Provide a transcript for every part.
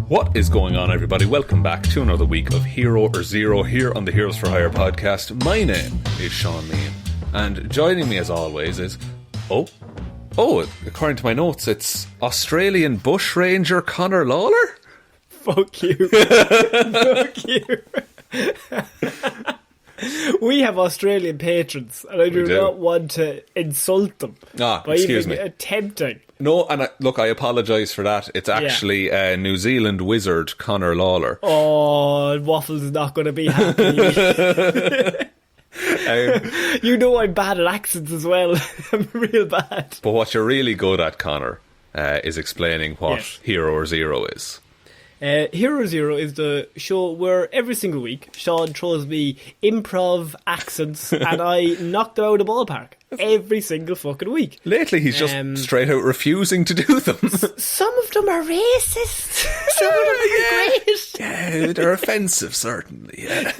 What is going on, everybody? Welcome back to another week of Hero or Zero here on the Heroes for Hire podcast. My name is Shaun, and joining me as always is... Oh, according to my notes, it's Australian bushranger Conor Lawler? Fuck you. Fuck you. We have Australian patrons, and I do not want to insult them by excuse even me. attempting. No, and I apologise for that. It's actually New Zealand wizard Conor Lawler. Oh, Waffles is not going to be happy. You know I'm bad at accents as well. I'm real bad. But what you're really good at, Conor, is explaining what Hero or Zero is. Hero Zero is the show where every single week Shaun throws me improv accents and I knock them out of the ballpark every single fucking week. Lately he's just straight out refusing to do them. Some of them are racist. Some of them are great. Yeah, they're offensive, certainly. Yeah.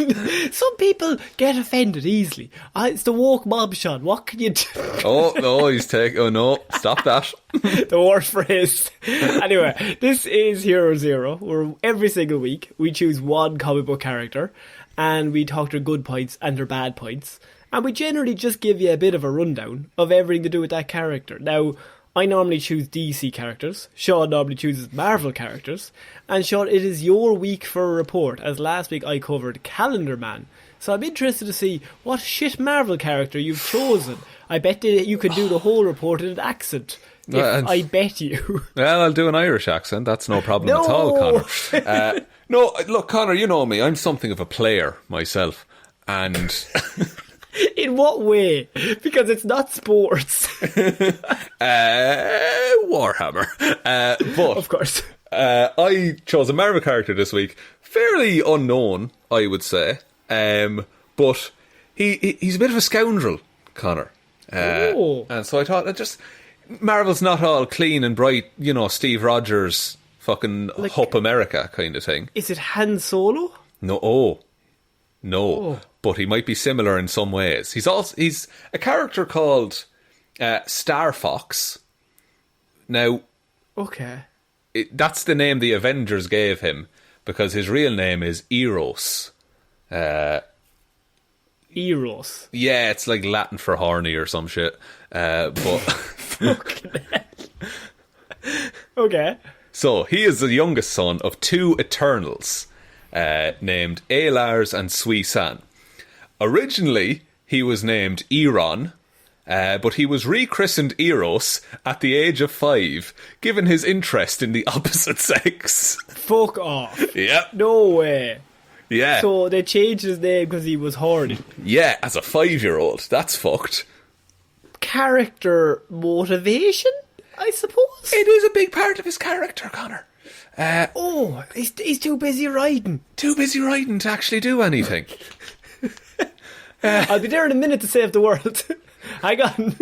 Some people get offended easily. It's the woke mob, Shaun. What can you do? Oh no, stop that. The worst phrase. Anyway, this is Hero Zero, where every single week we choose one comic book character and we talk their good points and their bad points, and we generally just give you a bit of a rundown of everything to do with that character. Now, I normally choose DC characters, Shaun normally chooses Marvel characters, and Shaun, it is your week for a report, as last week I covered Calendar Man. So I'm interested to see what shit Marvel character you've chosen. I bet that you could do the whole report in an accent. I bet you. Well, I'll do an Irish accent. That's no problem at all, Conor. No, look, Conor, you know me. I'm something of a player myself. And... In what way? Because it's not sports. Warhammer. But of course. I chose a Marvel character this week. Fairly unknown, I would say. But he's a bit of a scoundrel, Conor. And so I thought, Marvel's not all clean and bright, you know, Steve Rogers fucking Hup America kind of thing. Is it Han Solo? No. But he might be similar in some ways. He's a character called Starfox. Now, okay, that's the name the Avengers gave him because his real name is Eros. Eros. Yeah, it's like Latin for horny or some shit. But okay. So he is the youngest son of two Eternals named Lars and Róisín. Originally, he was named Eron, but he was rechristened Eros at the age of 5, given his interest in the opposite sex. Fuck off. Yep. No way. Yeah. So they changed his name because he was horny. Yeah, as a 5-year-old. That's fucked. Character motivation, I suppose? It is a big part of his character, Conor. He's too busy riding. Too busy riding to actually do anything. I'll be there in a minute to save the world. Hang on.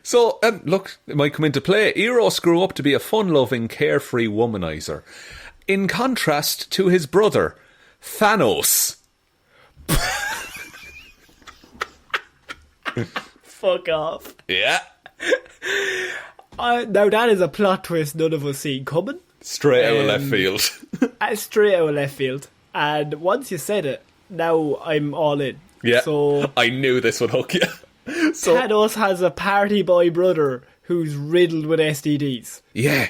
So, look, it might come into play. Eros grew up to be a fun-loving, carefree womanizer. In contrast to his brother, THanos. Fuck off. Yeah. Now that is a plot twist none of us seen coming. Straight out of left field. Straight out of left field. And once you said it, now I'm all in. Yeah, so I knew this would hook you. So, THanos has a party boy brother who's riddled with STDs. Yeah,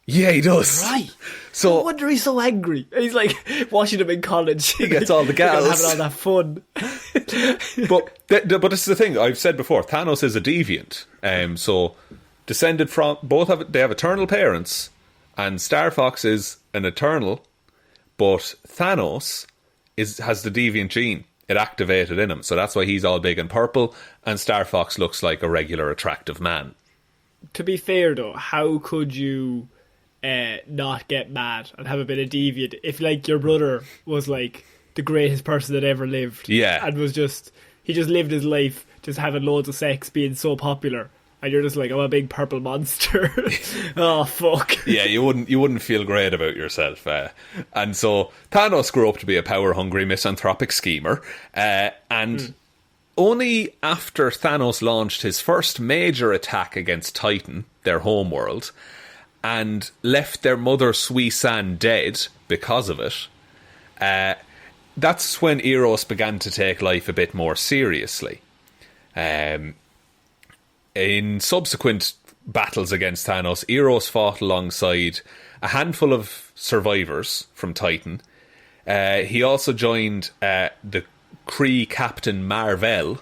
he does. Right. So no wonder he's so angry. He's like watching him in college. He gets all the gals. Having all that fun. But this is the thing, I've said before, THanos is a deviant. So descended from... They have eternal parents, and Starfox is an eternal, but THanos has the deviant gene. It activated in him, so that's why he's all big and purple, and Starfox looks like a regular attractive man. To be fair though, how could you not get mad and have a bit of deviant if like your brother was like the greatest person that ever lived? Yeah. And he just lived his life just having loads of sex, being so popular. And you're just like, I'm a big purple monster. Oh, fuck. Yeah, you wouldn't feel great about yourself. And so THanos grew up to be a power-hungry misanthropic schemer. And only after THanos launched his first major attack against Titan, their homeworld, and left their mother Róisín dead because of it, that's when Eros began to take life a bit more seriously. In subsequent battles against Thanos, Eros fought alongside a handful of survivors from Titan. He also joined the Kree Captain Mar-Vell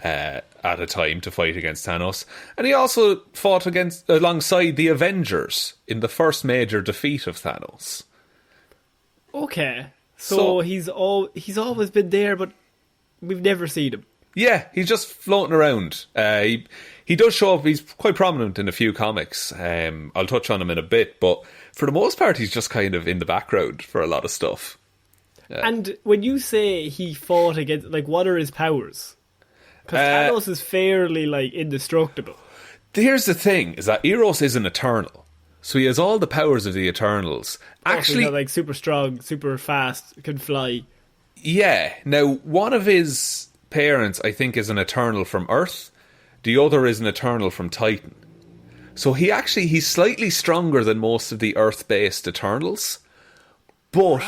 at a time to fight against Thanos, and he also fought alongside the Avengers in the first major defeat of Thanos. Okay, so he's always been there, but we've never seen him. Yeah, he's just floating around. He does show up. He's quite prominent in a few comics. I'll touch on him in a bit, but for the most part, he's just kind of in the background for a lot of stuff. And when you say he fought against, like, what are his powers? Because Thanos is fairly, like, indestructible. Here's the thing, is that Eros is an Eternal. So he has all the powers of the Eternals. Actually, like, super strong, super fast, can fly. Yeah. Now, one of his parents, I think, is an Eternal from Earth. The other is an Eternal from Titan. So he's slightly stronger than most of the Earth-based Eternals. But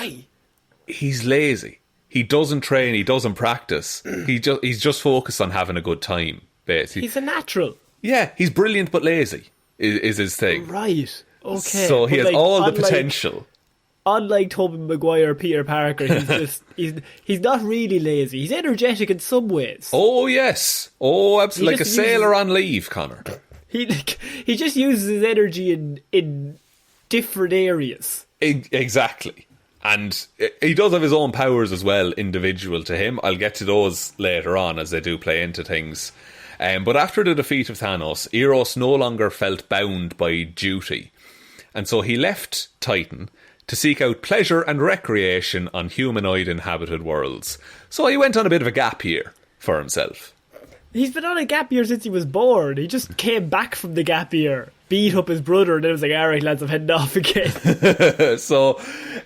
he's lazy. He doesn't train, he doesn't practice. He's just focused on having a good time, basically. He's a natural. Yeah, he's brilliant but lazy, is his thing. Right, okay. So he has all the potential. Unlike Tobey Maguire, Peter Parker, he's not really lazy. He's energetic in some ways. Oh, yes. Oh, absolutely. Like a sailor on leave, Connor. He just uses his energy in different areas. Exactly. And he does have his own powers as well, individual to him. I'll get to those later on as they do play into things. But after the defeat of Thanos, Eros no longer felt bound by duty. And so he left Titan to seek out pleasure and recreation on humanoid inhabited worlds. So he went on a bit of a gap year for himself. He's been on a gap year since he was born. He just came back from the gap year, beat up his brother, and then was like, alright lads, I'm heading off again. So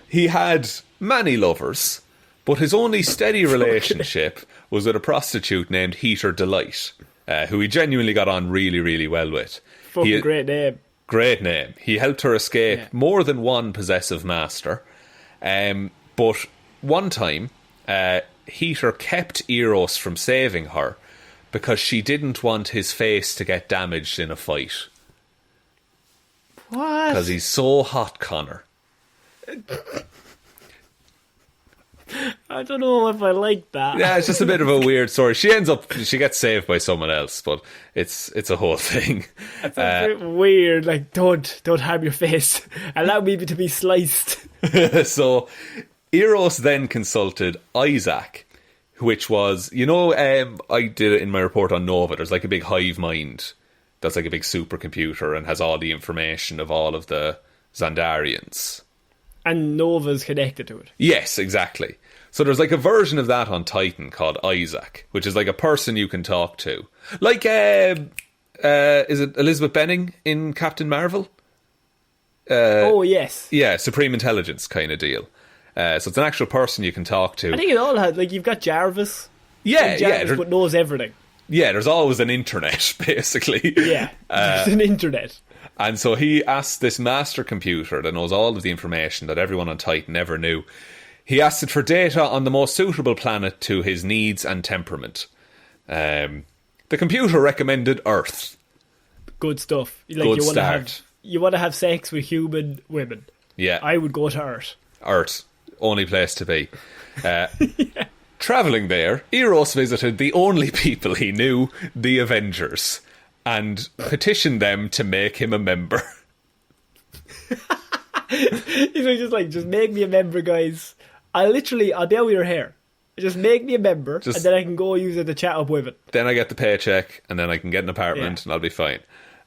he had many lovers, but his only steady relationship was with a prostitute named Heater Delight, who he genuinely got on really, really well with. Fucking great name. Great name. He helped her escape more than one possessive master. But one time, Heater kept Eros from saving her because she didn't want his face to get damaged in a fight. What? Because he's so hot, Connor. I don't know if I like that. Yeah, it's just a bit of a weird story. She gets saved by someone else, but it's a whole thing. It's a bit weird. Like, don't harm your face. Allow me to be sliced. So, Eros then consulted Isaac, which was, I did it in my report on Nova. There's like a big hive mind that's like a big supercomputer and has all the information of all of the Xandarians. And Nova's connected to it. Yes, exactly. So there's like a version of that on Titan called Isaac, which is like a person you can talk to. Like, is it Elizabeth Benning in Captain Marvel? Oh, yes. Yeah, Supreme Intelligence kind of deal. So it's an actual person you can talk to. I think it all had, like, you've got Jarvis. Yeah, Jarvis, but knows everything. Yeah, there's always an internet, basically. Yeah, there's an internet. And so he asked this master computer that knows all of the information that everyone on Titan ever knew. He asked it for data on the most suitable planet to his needs and temperament. The computer recommended Earth. Good stuff. Like, Good start. You want to have sex with human women. Yeah. I would go to Earth. Earth. Only place to be. Travelling there, Eros visited the only people he knew, the Avengers, and petitioned them to make him a member. He's just make me a member, guys. I'll be out with your hair. Just make me a member, and then I can go use it to chat up women. Then I get the paycheck, and then I can get an apartment, and I'll be fine.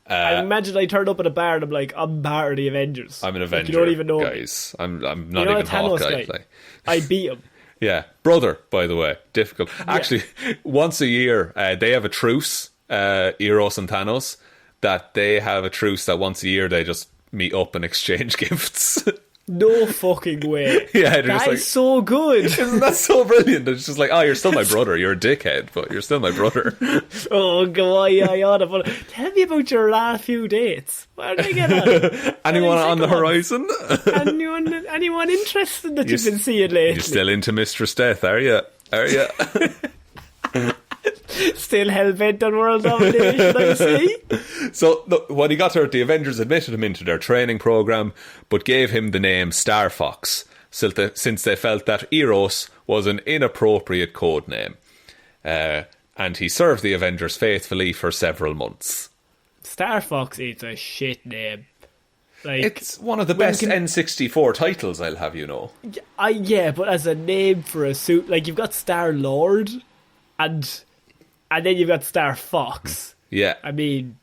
I imagine I turned up at a bar and I'm like, I'm part of the Avengers. I'm an Avenger, you don't even know guys. I'm not even Hawkeye. I beat him. Yeah. Brother, by the way. Difficult. Actually, once a year, they have a truce, Eros and Thanos, that they have a truce that once a year they just meet up and exchange gifts. No fucking way. Yeah, they're just that like, is so good. isn't that so brilliant? It's just like, oh, you're still my brother. You're a dickhead, but you're still my brother. Oh, go on, yeah. Tell me about your last few dates. What did they get on? Anyone on the horizon? Anyone interested that you've been seeing lately? You're still into Mistress Death, are you? Are you? Still hell-bent on world domination, I see. So, look, when he got hurt, the Avengers admitted him into their training program, but gave him the name Starfox, since they felt that Eros was an inappropriate code name. And he served the Avengers faithfully for several months. Starfox is a shit name. Like, it's one of the best N64 titles, I'll have you know. Yeah, but as a name for a suit, like, you've got Star-Lord, and then you've got Starfox. Yeah. I mean...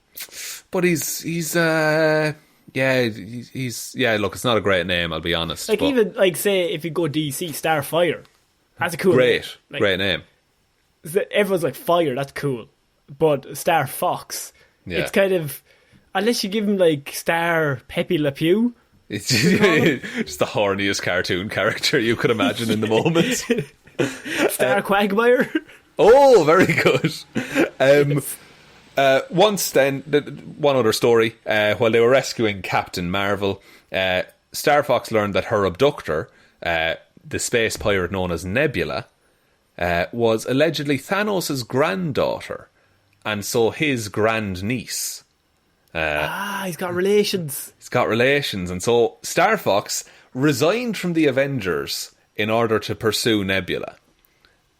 But he's look, it's not a great name, I'll be honest. Like, even, like, say, if you go DC, Starfire. That's a cool name. Like, great name. Everyone's like, Fire, that's cool. But Starfox, it's kind of... Unless you give him, like, Star Pepe Le Pew. It's just the horniest cartoon character you could imagine in the moment. Star Quagmire. Oh, very good. Once then, one other story, while they were rescuing Captain Marvel, Starfox learned that her abductor, the space pirate known as Nebula, was allegedly Thanos' granddaughter, and so his grandniece. He's got relations. He's got relations, and so Starfox resigned from the Avengers in order to pursue Nebula.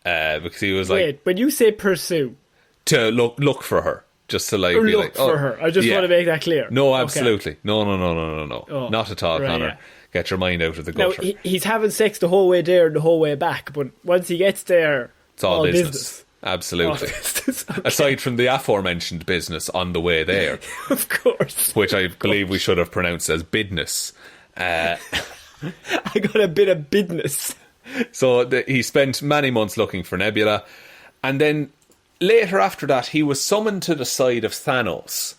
Because he was like... Wait, when you say pursue... To look for her. Just to like... Or be look like, for her. I just want to make that clear. No, absolutely. Okay. No. Oh, not at all, right, Connor. Yeah. Get your mind out of the gutter. Now, he's having sex the whole way there and the whole way back, but once he gets there... It's all business. Absolutely. Okay. Aside from the aforementioned business on the way there. Of course. Which I believe we should have pronounced as bidness. I got a bit of business. So he spent many months looking for Nebula, and then later after that he was summoned to the side of Thanos,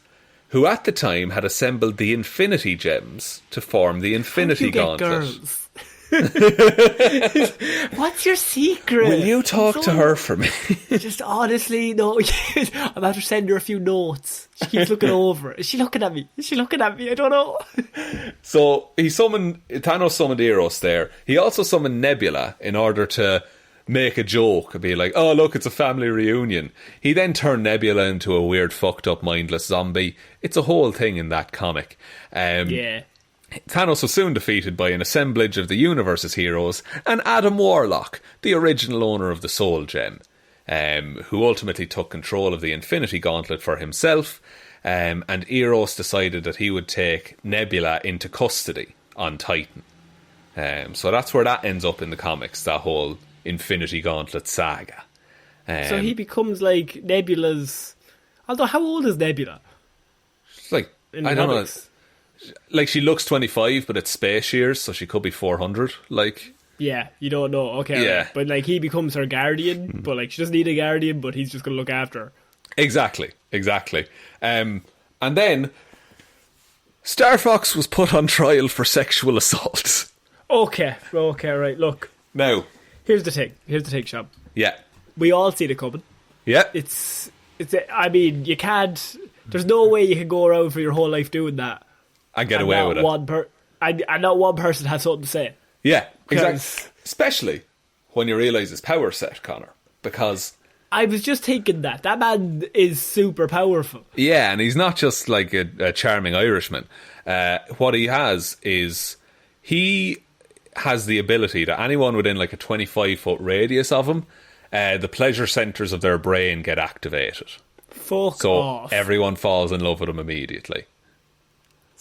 who at the time had assembled the Infinity Gems to form the Infinity Gauntlet. What's your secret? Will you talk to her for me? Just honestly, no. I'm about to send her a few notes. She keeps looking over. Is she looking at me? I don't know. So Thanos summoned Eros there. He also summoned Nebula in order to make a joke and be like, oh look, it's a family reunion. He then turned Nebula into a weird fucked up mindless zombie. It's a whole thing in that comic. Yeah. Thanos was soon defeated by an assemblage of the universe's heroes and Adam Warlock, the original owner of the Soul Gem, who ultimately took control of the Infinity Gauntlet for himself, and Eros decided that he would take Nebula into custody on Titan. So that's where that ends up in the comics, that whole Infinity Gauntlet saga. So he becomes like Nebula's... Although, how old is Nebula? Like, I don't know... Like, she looks 25, but it's space years, so she could be 400. Like, yeah, you don't know. Okay, yeah. Right. But like, he becomes her guardian, but like, she doesn't need a guardian, but he's just going to look after her. Exactly. And then Starfox was put on trial for sexual assault. Okay, right. Look, now here's the thing, Shaun. Yeah, we all see it coming. Yeah, it's. I mean, you can't. There's no way you can go around for your whole life doing that. And get away with it. And not one person has something to say. Yeah, exactly. Especially when you realise his power set, Connor. Because... I was just thinking that man is super powerful. Yeah, and he's not just like a charming Irishman. What he has is... He has the ability that anyone within like a 25-foot radius of him, the pleasure centres of their brain get activated. Fuck So off. everyone falls in love with him immediately.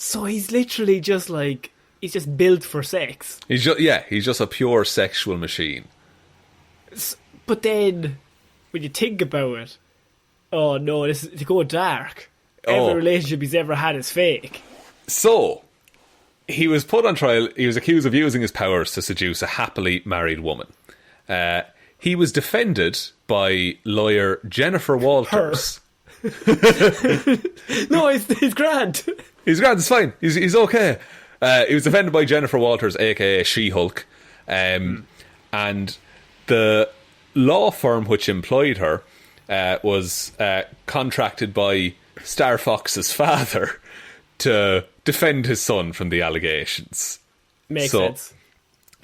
So he's literally just like... He's just built for sex. He's just a pure sexual machine. But then, when you think about it... Oh no, this is to go dark. Every relationship he's ever had is fake. So, he was put on trial. He was accused of using his powers to seduce a happily married woman. He was defended by lawyer Jennifer Walters. No, he's grand. He's grand, it's fine. He's okay. He was defended by Jennifer Walters, aka She-Hulk. And the law firm which employed her was contracted by Starfox's father to defend his son from the allegations. Makes sense.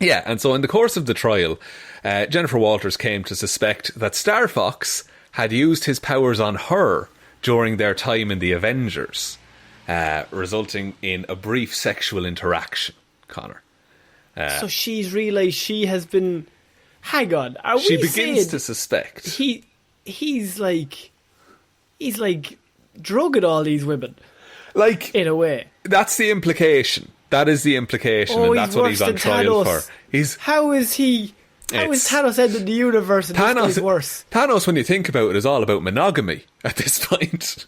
Yeah, and so in the course of the trial, Jennifer Walters came to suspect that Starfox had used his powers on her during their time in the Avengers, resulting in a brief sexual interaction, Connor. So she's realised she has been... Hang on, are she we begins to suspect. He's like drugging all these women. Like, in a way. That's the implication. That is the implication, and that's what he's on trial for. How is Thanos ending the universe and this guy's worse? Thanos, when you think about it, is all about monogamy at this point.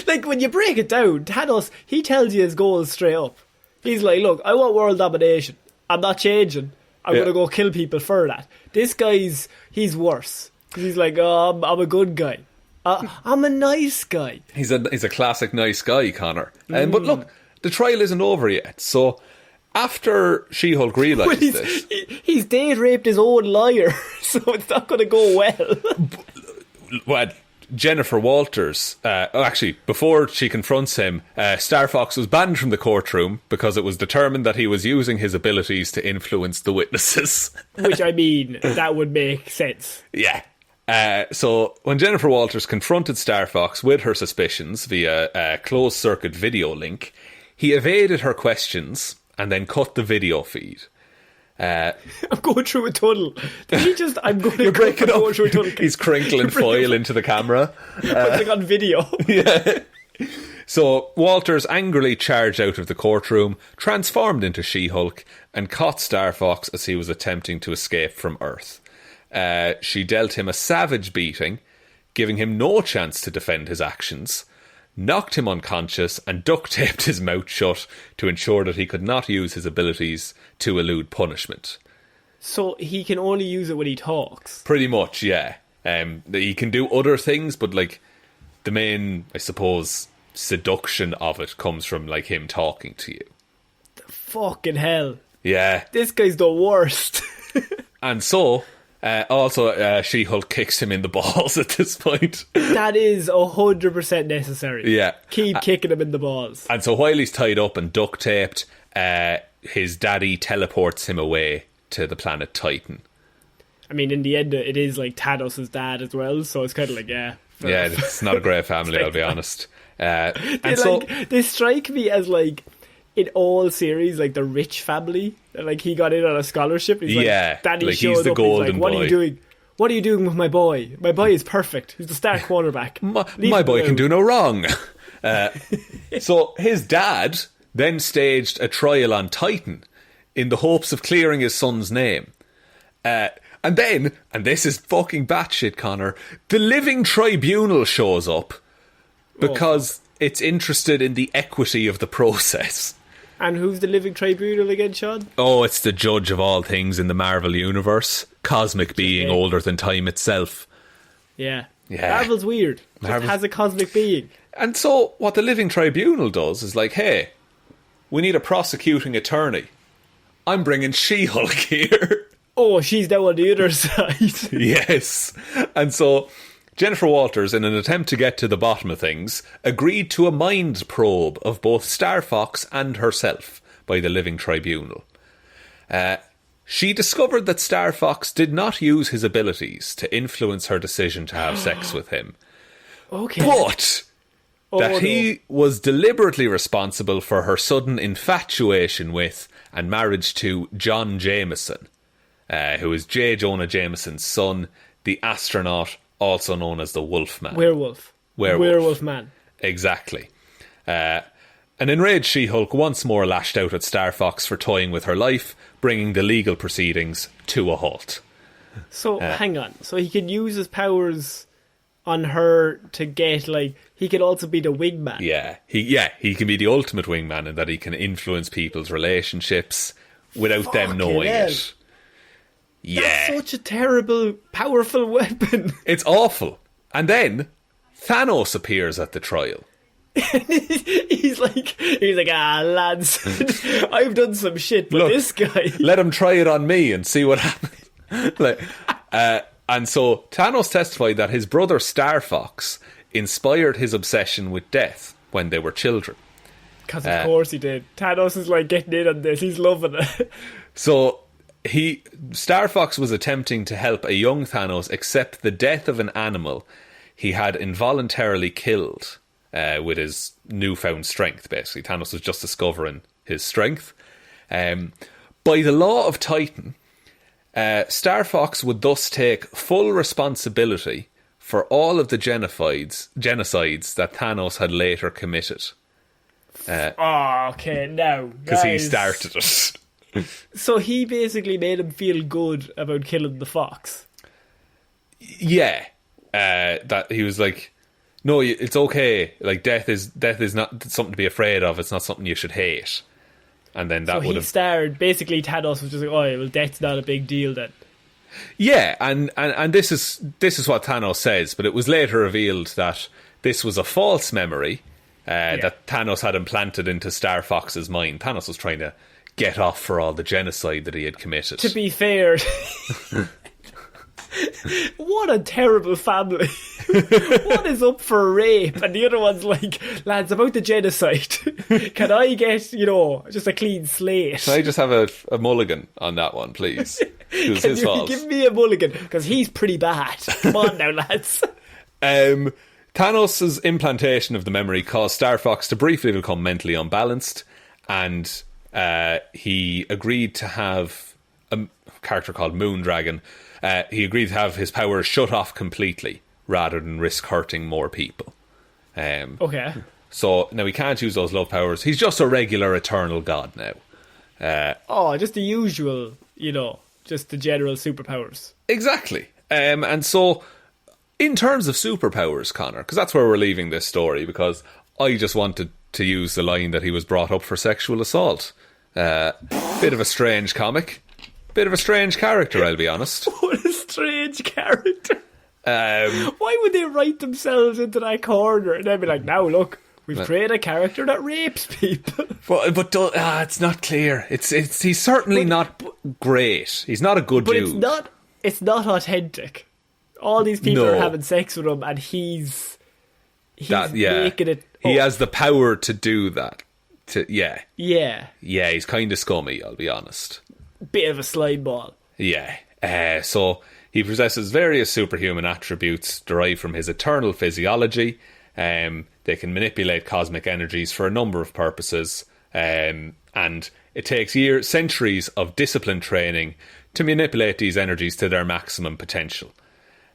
like, when you break it down, Thanos, he tells you his goals straight up. He's like, look, I want world domination. I'm not changing. I'm going to go kill people for that. This guy's, he's worse. He's like, oh, I'm a good guy. I'm a nice guy. He's a classic nice guy, Connor. But look, the trial isn't over yet. So after She-Hulk realised this... He's date raped his own lawyer, so it's not going to go well. Well, Jennifer Walters, actually, before she confronts him, Starfox was banned from the courtroom because it was determined that he was using his abilities to influence the witnesses. Which, I mean, that would make sense. Yeah. So when Jennifer Walters confronted Starfox with her suspicions via a closed-circuit video link, he evaded her questions and then cut the video feed. I'm going through a tunnel. I'm going to go through a tunnel. He's crinkling foil into the camera. Like on video. Yeah. So Walters angrily charged out of the courtroom, transformed into She-Hulk, and caught Starfox as he was attempting to escape from Earth. She dealt him a savage beating, giving him no chance to defend his actions, knocked him unconscious and duct-taped his mouth shut to ensure that he could not use his abilities to elude punishment. So he can only use it when he talks? Pretty much, yeah. He can do other things, but like the main, I suppose, seduction of it comes from like him talking to you. Fucking hell. Yeah. This guy's the worst. And so... also, She-Hulk kicks him in the balls at this point. That is 100% necessary. Yeah. Keep kicking him in the balls. And so while he's tied up and duct taped, his daddy teleports him away to the planet Titan. I mean, in the end, it is like Thanos' dad as well, so it's kind of like, yeah. Yeah, it's not a great family, I'll be honest. They strike me as like, in all series, like the rich family, like he got in on a scholarship. He's like, Daddy like showed he's the up. golden He's like, what boy. are you doing? What are you doing with my boy? My boy is perfect. He's the star quarterback. My boy can do no wrong. So his dad then staged a trial on Titan in the hopes of clearing his son's name. And then, and this is fucking batshit, Connor, the Living Tribunal shows up because it's interested in the equity of the process. And who's the Living Tribunal again, Shaun? Oh, it's the judge of all things in the Marvel universe. Cosmic being older than time itself. Yeah. Marvel's weird. It has a cosmic being. And so what the Living Tribunal does is like, hey, we need a prosecuting attorney. I'm bringing She-Hulk here. Oh, she's now on the other side. Yes. And so Jennifer Walters, in an attempt to get to the bottom of things, agreed to a mind probe of both Starfox and herself by the Living Tribunal. She discovered that Starfox did not use his abilities to influence her decision to have sex with him. Okay. But that he was deliberately responsible for her sudden infatuation with and marriage to John Jamieson, who is J. Jonah Jameson's son, the astronaut, also known as the Wolfman. Werewolf Man. Exactly. An enraged She-Hulk once more lashed out at Starfox for toying with her life, bringing the legal proceedings to a halt. So, hang on. So he can use his powers on her to get, like... He can also be the wingman. Yeah, he can be the ultimate wingman in that he can influence people's relationships without them knowing it. Yeah. That's such a terrible, powerful weapon. It's awful. And then Thanos appears at the trial. he's like, lads, I've done some shit, but Look, this guy, let him try it on me and see what happens. And so Thanos testified that his brother Starfox inspired his obsession with death when they were children. Because of course he did. Thanos is like getting in on this. He's loving it. So Starfox was attempting to help a young Thanos accept the death of an animal he had involuntarily killed with his newfound strength, basically. Thanos was just discovering his strength. By the law of Titan, Starfox would thus take full responsibility for all of the genocides that Thanos had later committed. Okay, now. Because he started it. So he basically made him feel good about killing the fox. Yeah. That he was like, no, it's okay. Like, death is not something to be afraid of. It's not something you should hate. And then that would have started. Basically, Thanos was just like, oh, well, death's not a big deal then. Yeah, and this is what Thanos says, but it was later revealed that this was a false memory that Thanos had implanted into Starfox's mind. Thanos was trying to get off for all the genocide that he had committed. To be fair, what a terrible family. One is up for rape and the other one's like, lads, about the genocide, can I get, just a clean slate? Can I just have a mulligan on that one, please? It was his fault. Give me a mulligan, because he's pretty bad. Come on now, lads. Thanos' implantation of the memory caused Starfox to briefly become mentally unbalanced, and he agreed to have a character called Moondragon. He agreed to have his powers shut off completely rather than risk hurting more people. Okay. So now he can't use those love powers. He's just a regular eternal god now. Just the usual, just the general superpowers. Exactly. And so, in terms of superpowers, Connor, because that's where we're leaving this story, because I just wanted to use the line that he was brought up for sexual assault. Bit of a strange comic. Bit of a strange character, I'll be honest. What a strange character. Why would they write themselves into that corner and then be like, now look, we've created a character that rapes people. But it's not clear. He's certainly not great. He's not a good dude. But it's not authentic. All these people are having sex with him and he's making it up. He has the power to do that. Yeah, he's kind of scummy, I'll be honest. Bit of a slide ball. Yeah. So he possesses various superhuman attributes derived from his eternal physiology. They can manipulate cosmic energies for a number of purposes. And it takes centuries of disciplined training to manipulate these energies to their maximum potential.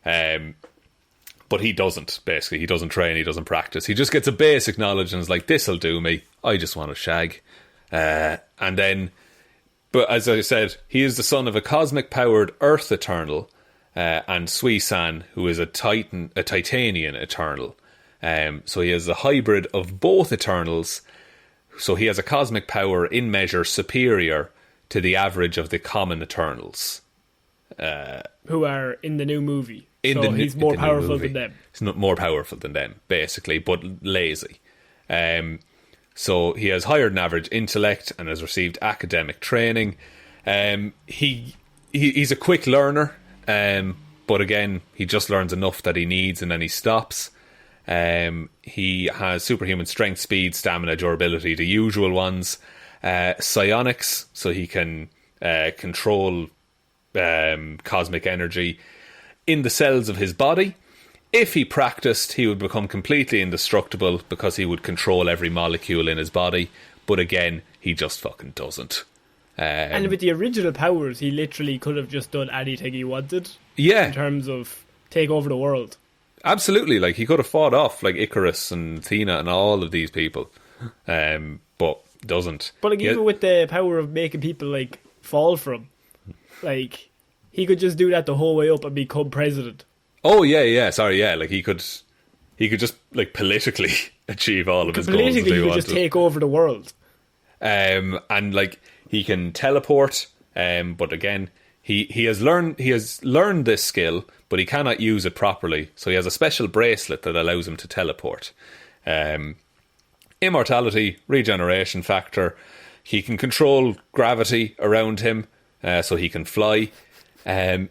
But he doesn't, basically. He doesn't train, he doesn't practice. He just gets a basic knowledge and is like, this'll do me. I just want to shag. And then... But as I said, he is the son of a cosmic-powered Earth Eternal and Róisín, who is a Titanian Eternal. So he is a hybrid of both Eternals. So he has a cosmic power in measure superior to the average of the common Eternals. Who are in the new movie. He's more powerful than them. He's not more powerful than them, basically, but lazy. So he has higher than average intellect and has received academic training. He's a quick learner, but again, he just learns enough that he needs and then he stops. He has superhuman strength, speed, stamina, durability, the usual ones. Psionics, so he can control cosmic energy in the cells of his body. If he practiced, he would become completely indestructible because he would control every molecule in his body. But again, he just fucking doesn't. And with the original powers, he literally could have just done anything he wanted. Yeah. In terms of take over the world. Absolutely. Like, he could have fought off like Icarus and Athena and all of these people. But doesn't. But like, even with the power of making people like fall for him, like, he could just do that the whole way up and become president. Oh, yeah. Sorry, yeah. Like, he could just, like, politically achieve all of his goals. Politically, he could just take over the world. And, like, he can teleport. But again, he has learned this skill, but he cannot use it properly. So he has a special bracelet that allows him to teleport. immortality, regeneration factor. He can control gravity around him, so he can fly.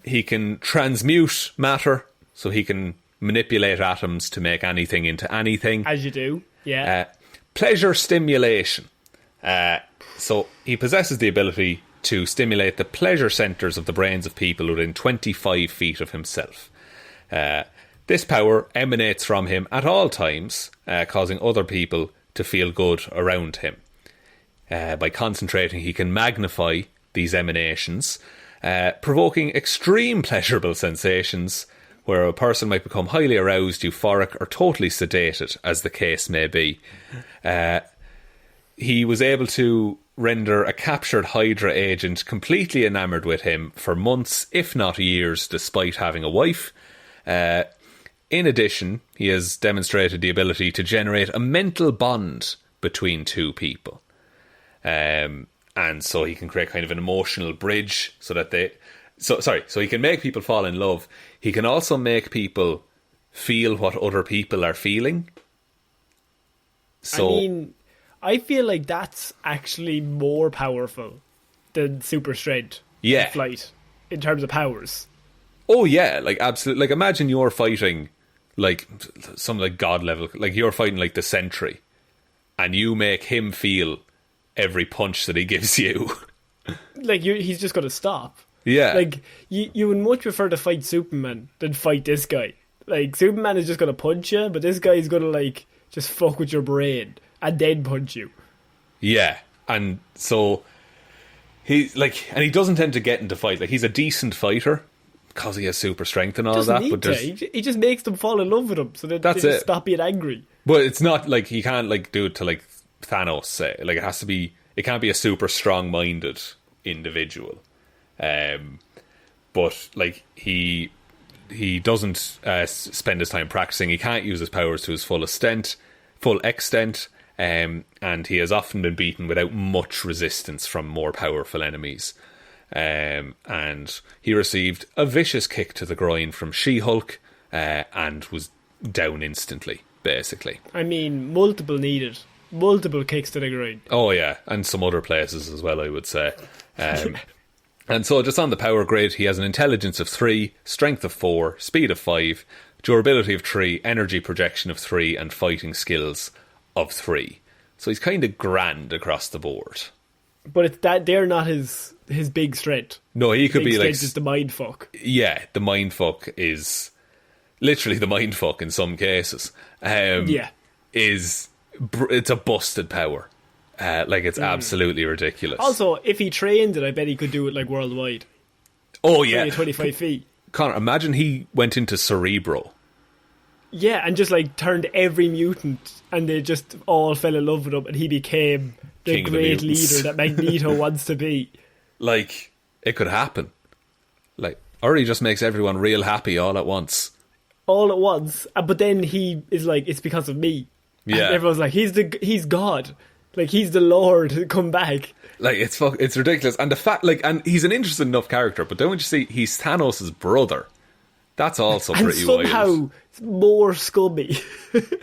He can transmute matter, so he can manipulate atoms to make anything into anything. As you do, yeah. Pleasure stimulation. So he possesses the ability to stimulate the pleasure centres of the brains of people within 25 feet of himself. This power emanates from him at all times, causing other people to feel good around him. By concentrating, he can magnify these emanations, provoking extreme pleasurable sensations where a person might become highly aroused, euphoric, or totally sedated, as the case may be. He was able to render a captured Hydra agent completely enamoured with him for months, if not years, despite having a wife. In addition, he has demonstrated the ability to generate a mental bond between two people. And so he can create kind of an emotional bridge so that so he can make people fall in love. He can also make people feel what other people are feeling. So, I mean, I feel like that's actually more powerful than super strength yeah. flight in terms of powers. Oh yeah, like absolutely. Like imagine you're fighting like some like god level, like you're fighting like the Sentry, and you make him feel every punch that he gives you. Like he's just gonna stop. Yeah. Like you would much prefer to fight Superman than fight this guy. Like Superman is just gonna punch you, but this guy is gonna like just fuck with your brain and then punch you. Yeah, and so he doesn't tend to get into fight. Like he's a decent fighter because he has super strength and all Doesn't that. need But to. He just makes them fall in love with him, so that That's they just it. stop being angry. But it's not like he can't like do it to like Thanos. Say like it has to be. It can't be a super strong-minded individual. But like he doesn't spend his time practicing. He can't use his powers to his full extent. And he has often been beaten without much resistance from more powerful enemies. And he received a vicious kick to the groin from She-Hulk and was down instantly, basically. I mean, multiple kicks to the groin. Oh yeah, and some other places as well, I would say. And so just on the power grid, he has an intelligence of 3, strength of 4, speed of 5, durability of 3, energy projection of 3, and fighting skills of 3. So he's kind of grand across the board. But it's that they're not his big strength. No, he could be like... Is the mindfuck. Yeah, the mindfuck is... Literally the mindfuck in some cases. Yeah. It's a busted power. It's absolutely ridiculous. Also, if he trained it, I bet he could do it like worldwide. Oh yeah, 25 feet. Connor, imagine he went into Cerebro. Yeah, and just like turned every mutant, and they just all fell in love with him, and he became the King of the great mutants. leader that Magneto wants to be. Like, it could happen. Like, or he just makes everyone real happy all at once. All at once, but then he is like, it's because of me. Yeah, and everyone's like, he's God. Like, he's the Lord who come back. Like, it's ridiculous. And the fact, like, and he's an interesting enough character, but then when you see he's Thanos' brother, that's also and pretty somehow wild. more scummy.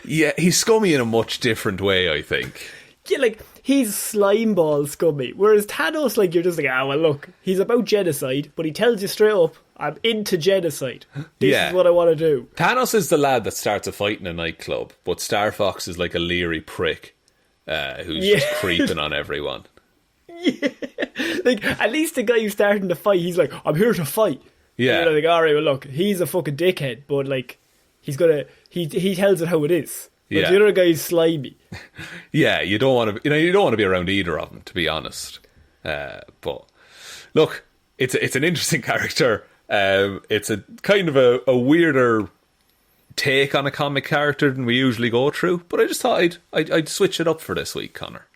Yeah, he's scummy in a much different way, I think. Yeah, like, he's slimeball scummy. Whereas Thanos, like, you're just like, well, look, he's about genocide, but he tells you straight up, I'm into genocide. This is what I want to do. Thanos is the lad that starts a fight in a nightclub, but Starfox is like a leery prick who's just creeping on everyone. Yeah. Like, at least the guy who's starting the fight, he's like, I'm here to fight. Yeah. And you're like, alright, well, look, he's a fucking dickhead, but, like, he tells it how it is. But Yeah. the other guy's slimy. Yeah, you don't want to be around either of them, to be honest. But look, it's an interesting character. It's a kind of a weirder take on a comic character than we usually go through. But I just thought I'd switch it up for this week, Connor.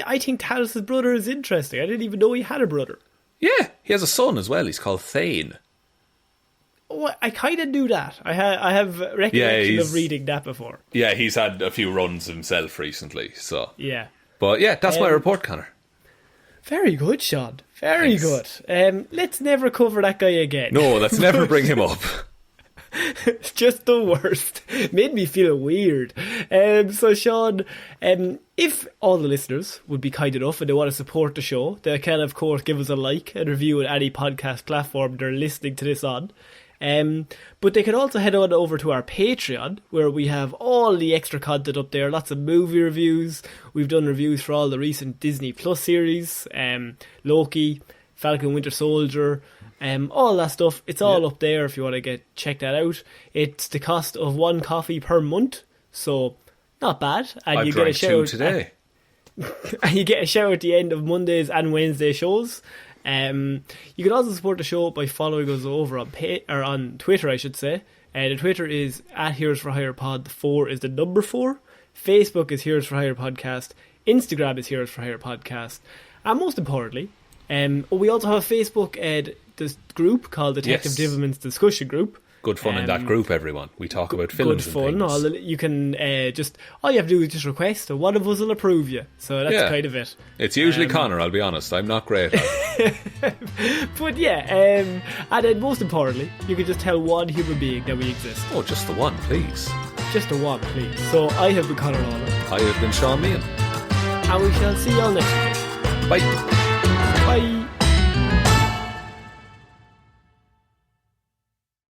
I think Thanos' brother is interesting. I didn't even know he had a brother. Yeah, he has a son as well. He's called Thane. Oh, I kind of knew that. I have recollection of reading that before. Yeah, he's had a few runs himself recently. So yeah, but yeah, that's my report, Connor. Very good, Shaun. Very good. Let's never cover that guy again. No, let's never bring him up. It's just the worst. Made me feel weird. So Shaun, if all the listeners would be kind enough and they want to support the show, they can of course give us a like and review on any podcast platform they're listening to this on. But they can also head on over to our Patreon, where we have all the extra content up there, lots of movie reviews. We've done reviews for all the recent Disney Plus series, Loki, Falcon Winter Soldier, all that stuff. It's all up there if you want to check that out. It's the cost of one coffee per month, so not bad. And you get a shout today. And you get a shout at the end of Mondays and Wednesday shows. You can also support the show by following us over on Twitter, I should say. The Twitter is at Heroes for Hire Pod. The 4 is the number 4. Facebook is Heroes for Hire Podcast. Instagram is Heroes for Hire Podcast. And most importantly, we also have a Facebook this group called Detective Divilman's Discussion Group. Good fun in that group, everyone. We talk about films and things. Good fun. You can all you have to do is just request, and one of us will approve you. So that's kind of it. It's usually Connor, I'll be honest. I'm not great at it. But and then most importantly, you can just tell one human being that we exist. Oh, just the one, please. Just the one, please. So I have been Ciara Lawler. I have been Shaun Meehan. And we shall see you all next week. Bye. Bye.